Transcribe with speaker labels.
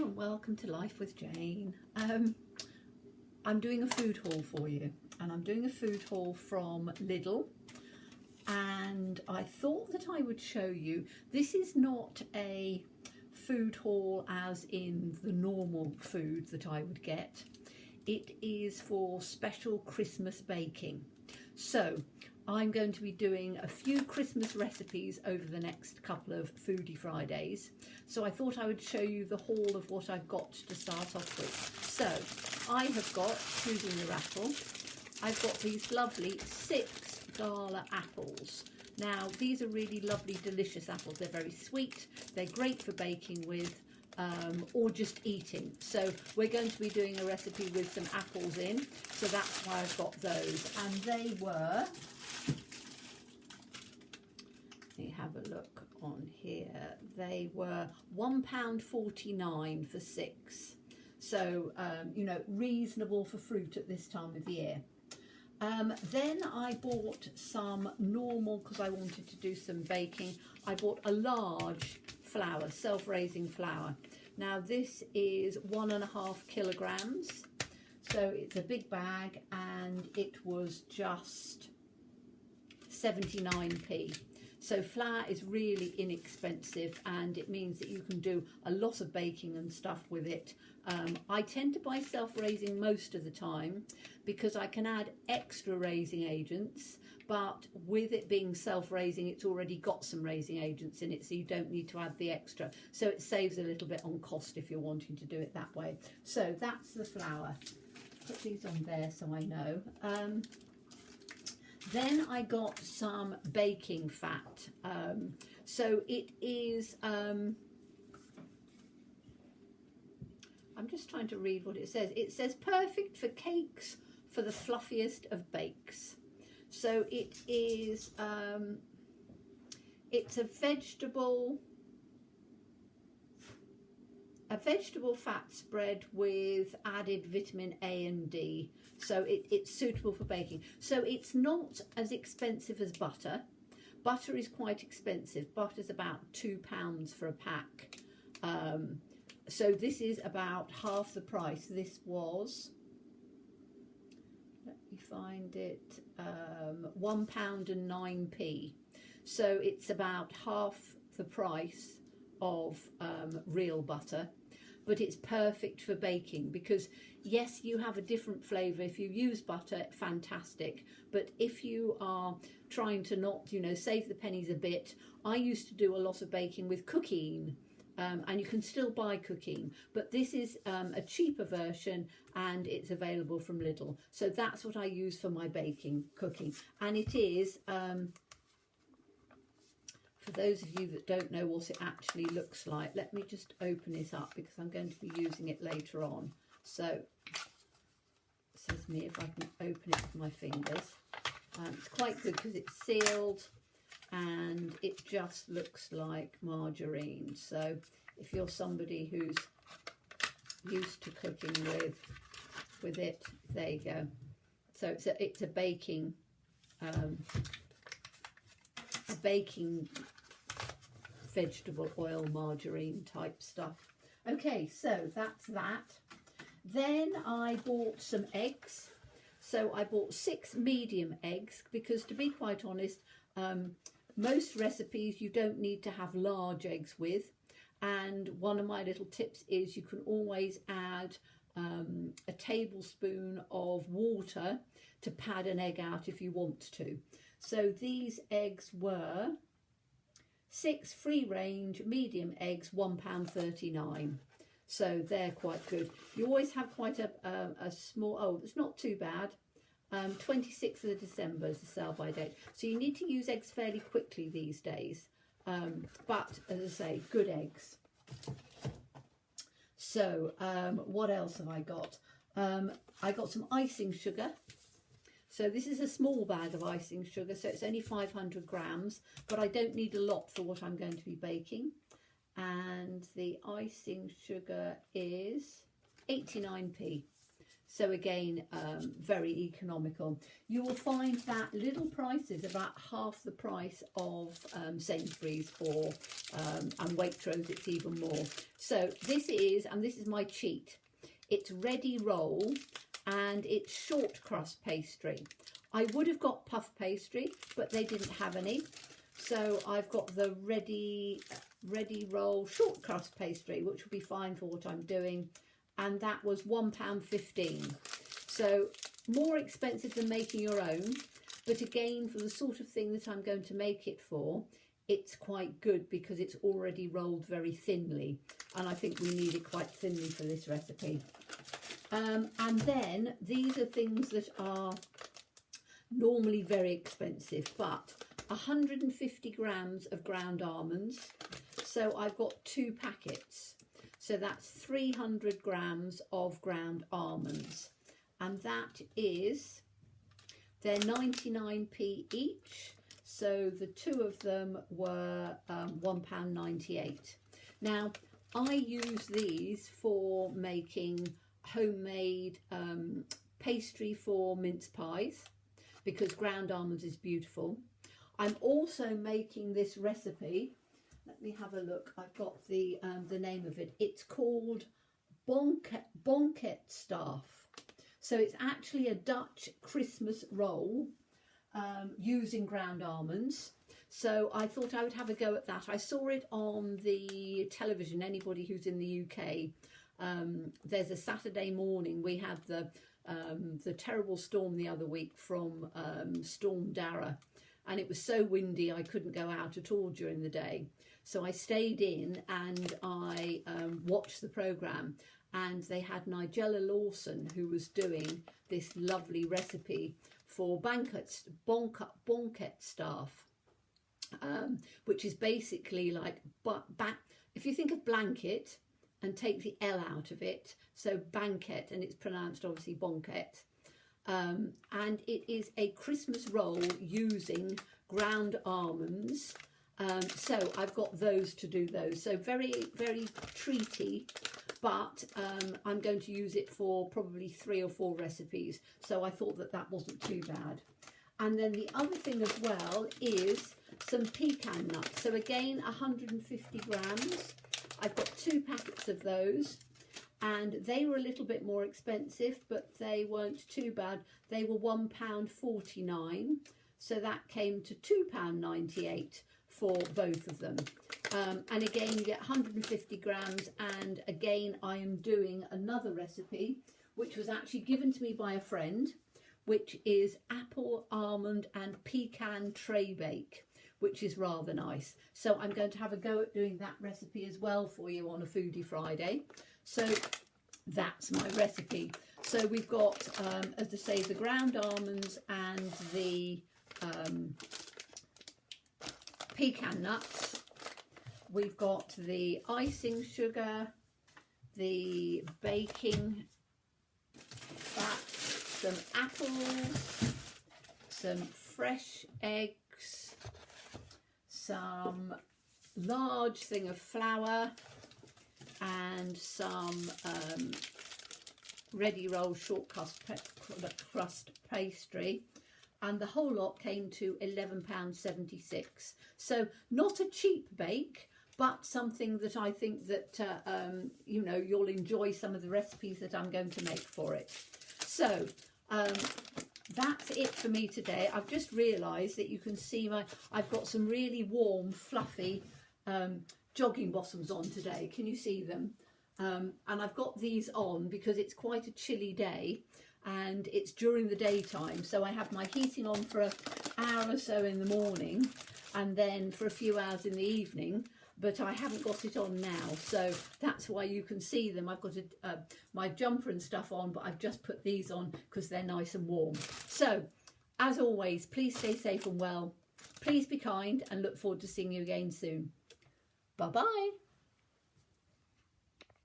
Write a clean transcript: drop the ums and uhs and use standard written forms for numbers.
Speaker 1: and welcome to Life with Jane. I'm doing a food haul for you, and I'm doing a food haul from Lidl, and I thought that I would show you. This is not a food haul as in the normal food that I would get. It is for special Christmas baking. So I'm going to be doing a few Christmas recipes over the next couple of Foodie Fridays. So I thought I would show you the haul of what I've got to start off with. So I have got, choosing the rattle, I've got these lovely 6 gala apples. Now these are really lovely, delicious apples. They're very sweet. They're great for baking with or just eating. So we're going to be doing a recipe with some apples in. So that's why I've got those. And they were, let me have a look on here. They were £1.49 for 6. So, you know, reasonable for fruit at this time of year. Then I bought some normal, because I wanted to do some baking, I bought a large flour, self-raising flour. Now this is 1.5 kilograms. So it's a big bag and it was just 79p. So flour is really inexpensive and it means that you can do a lot of baking and stuff with it. I tend to buy self-raising most of the time because I can add extra raising agents, but with it being self-raising, it's already got some raising agents in it, so you don't need to add the extra. So it saves a little bit on cost if you're wanting to do it that way. So that's the flour. Put these on there so I know. Then I got some baking fat. So it is, I'm just trying to read what it says. It says perfect for cakes for the fluffiest of bakes. So it is, it's a vegetable fat spread with added vitamin A and D. So it's suitable for baking. So it's not as expensive as butter. Butter is quite expensive. Butter's about £2 for a pack. So this is about half the price. This was, let me find it, £1.09. So it's about half the price of real butter, but it's perfect for baking because yes, you have a different flavour if you use butter, fantastic, but if you are trying to not, you know, save the pennies a bit, I used to do a lot of baking with cooking. And you can still buy cooking, but this is a cheaper version and it's available from Lidl. So that's what I use for my cooking. And it is, for those of you that don't know what it actually looks like, let me just open it up because I'm going to be using it later on. So, it says me if I can open it with my fingers. It's quite good because it's sealed. And it just looks like margarine. So if you're somebody who's used to cooking with it, there you go. So it's a baking vegetable oil margarine type stuff. Okay, so that's that. Then I bought some eggs. So I bought 6 medium eggs because, to be quite honest, most recipes you don't need to have large eggs with, and one of my little tips is you can always add a tablespoon of water to pad an egg out if you want to. So these eggs were 6 free-range medium eggs, £1.39. So they're quite good. You always have quite a small, oh, it's not too bad. 26th of December is the sell-by date. So you need to use eggs fairly quickly these days. But, as I say, good eggs. So, what else have I got? I got some icing sugar. So this is a small bag of icing sugar, so it's only 500 grams. But I don't need a lot for what I'm going to be baking. And the icing sugar is 89p. So again, very economical. You will find that Lidl prices about half the price of Sainsbury's or and Waitrose, it's even more. So this is, and this is my cheat, it's ready roll and it's short crust pastry. I would have got puff pastry, but they didn't have any. So I've got the ready roll short crust pastry, which will be fine for what I'm doing. And that was £1.15. So more expensive than making your own. But again, for the sort of thing that I'm going to make it for, it's quite good because it's already rolled very thinly. And I think we need it quite thinly for this recipe. And then these are things that are normally very expensive, but 150 grams of ground almonds. So I've got 2 packets. So that's 300 grams of ground almonds. And that is, they're 99p each. So the 2 of them were £1.98. Now, I use these for making homemade pastry for mince pies, because ground almonds is beautiful. I'm also making this recipe. Let me have a look. I've got the name of it. It's called bonket staff. So it's actually a Dutch Christmas roll using ground almonds. So I thought I would have a go at that. I saw it on the television. Anybody who's in the UK, there's a Saturday morning. We had the terrible storm the other week from Storm Dara, and it was so windy I couldn't go out at all during the day. So I stayed in and I watched the programme, and they had Nigella Lawson, who was doing this lovely recipe for bonket staff, which is basically like, if you think of blanket and take the L out of it, so banquet, and it's pronounced obviously bonket. And it is a Christmas roll using ground almonds. So I've got those to do those. So very, very treaty, but I'm going to use it for probably 3 or 4 recipes. So I thought that that wasn't too bad. And then the other thing as well is some pecan nuts. So again, 150 grams. I've got 2 packets of those. And they were a little bit more expensive, but they weren't too bad. They were £1.49. So that came to £2.98 for both of them. And again, you get 150 grams. And again, I am doing another recipe, which was actually given to me by a friend, which is apple, almond and pecan tray bake, which is rather nice. So I'm going to have a go at doing that recipe as well for you on a Foodie Friday. So that's my recipe. So we've got, as I say, the ground almonds and the pecan nuts. We've got the icing sugar, the baking fat, some apples, some fresh eggs, some large thing of flour, and some ready roll short crust pastry, and the whole lot came to £11.76. So not a cheap bake, but something that I think that you know, you'll enjoy some of the recipes that I'm going to make for it. So that's it for me today. I've just realised that you can see I've got some really warm, fluffy jogging bottoms on today. Can you see them? And I've got these on because it's quite a chilly day and it's during the daytime, so I have my heating on for an hour or so in the morning and then for a few hours in the evening, but I haven't got it on now, so that's why you can see them. I've got my jumper and stuff on, but I've just put these on because they're nice and warm. So as always, please stay safe and well, please be kind, and look forward to seeing you again soon. Bye bye.